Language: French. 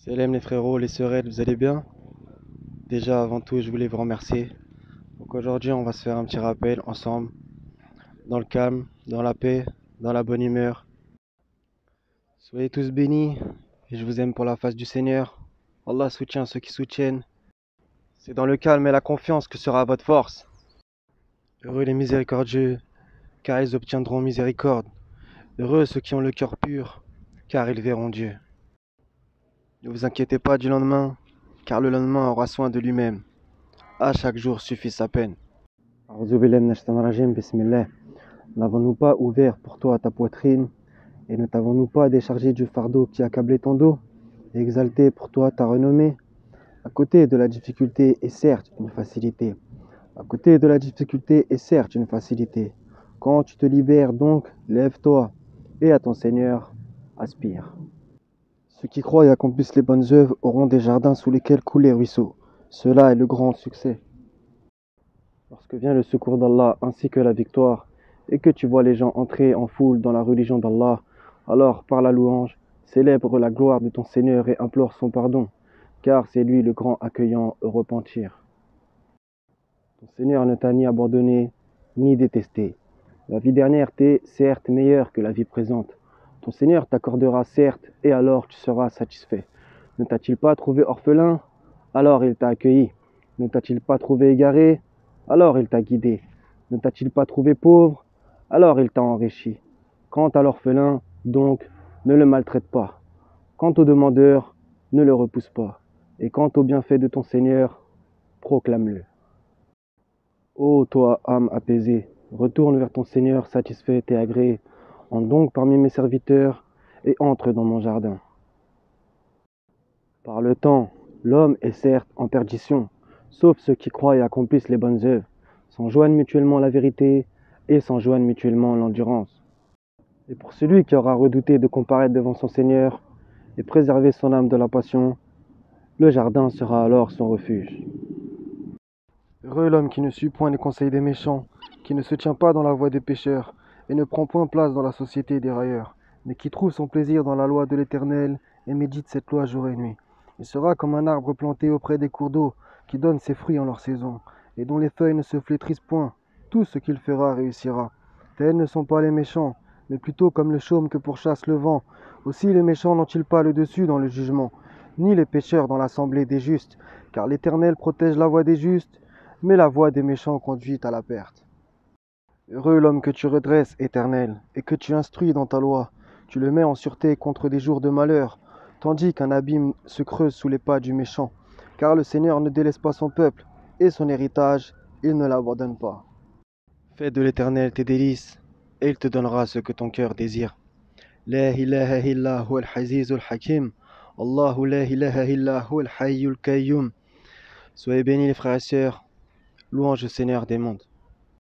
Salam les frérots, les sœurettes, vous allez bien? Déjà avant tout, je voulais vous remercier. Donc aujourd'hui, on va se faire un petit rappel ensemble, dans le calme, dans la paix, dans la bonne humeur. Soyez tous bénis et je vous aime pour la face du Seigneur. Allah soutient ceux qui soutiennent. C'est dans le calme et la confiance que sera votre force. Heureux les miséricordieux, car ils obtiendront miséricorde. Heureux ceux qui ont le cœur pur, car ils verront Dieu. Ne vous inquiétez pas du lendemain, car le lendemain aura soin de lui-même. À chaque jour suffit sa peine. A'udhu billahi minash shaitanir rajim, bismillah. N'avons-nous pas ouvert pour toi ta poitrine et ne t'avons-nous pas déchargé du fardeau qui accablait ton dos et exalté pour toi ta renommée? À côté de la difficulté est certes une facilité. À côté de la difficulté est certes une facilité. Quand tu te libères donc, lève-toi et à ton Seigneur aspire. Ceux qui croient et accomplissent les bonnes œuvres auront des jardins sous lesquels coulent les ruisseaux. Cela est le grand succès. Lorsque vient le secours d'Allah ainsi que la victoire, et que tu vois les gens entrer en foule dans la religion d'Allah, alors par la louange, célèbre la gloire de ton Seigneur et implore son pardon, car c'est lui le grand accueillant au repentir. Ton Seigneur ne t'a ni abandonné, ni détesté. La vie dernière t'est certes meilleure que la vie présente. Ton Seigneur t'accordera certes, et alors tu seras satisfait. Ne t'a-t-il pas trouvé orphelin? Alors il t'a accueilli. Ne t'a-t-il pas trouvé égaré? Alors il t'a guidé. Ne t'a-t-il pas trouvé pauvre? Alors il t'a enrichi. Quant à l'orphelin, donc, ne le maltraite pas. Quant au demandeur, ne le repousse pas. Et quant au bienfait de ton Seigneur, proclame-le. Ô toi, âme apaisée, retourne vers ton Seigneur satisfait et agréé. Entre donc parmi mes serviteurs et entre dans mon jardin. Par le temps, l'homme est certes en perdition, sauf ceux qui croient et accomplissent les bonnes œuvres, s'enjoignent mutuellement la vérité et s'enjoignent mutuellement l'endurance. Et pour celui qui aura redouté de comparaître devant son Seigneur et préserver son âme de la passion, le jardin sera alors son refuge. Heureux l'homme qui ne suit point les conseils des méchants, qui ne se tient pas dans la voie des pécheurs, et ne prend point place dans la société des railleurs, mais qui trouve son plaisir dans la loi de l'Éternel, et médite cette loi jour et nuit. Il sera comme un arbre planté auprès des cours d'eau, qui donne ses fruits en leur saison, et dont les feuilles ne se flétrissent point. Tout ce qu'il fera réussira. Tels ne sont pas les méchants, mais plutôt comme le chaume que pourchasse le vent. Aussi les méchants n'ont-ils pas le dessus dans le jugement, ni les pécheurs dans l'assemblée des justes, car l'Éternel protège la voie des justes, mais la voie des méchants conduit à la perte. Heureux l'homme que tu redresses, Éternel, et que tu instruis dans ta loi. Tu le mets en sûreté contre des jours de malheur, tandis qu'un abîme se creuse sous les pas du méchant. Car le Seigneur ne délaisse pas son peuple, et son héritage, il ne l'abandonne pas. Fais de l'Éternel tes délices, et il te donnera ce que ton cœur désire. La ilaha illa huwa al-azizul hakim. Allahu la ilaha illa huwa al-hayyul qayyum. Soyez bénis les frères et sœurs. Louange au Seigneur des mondes.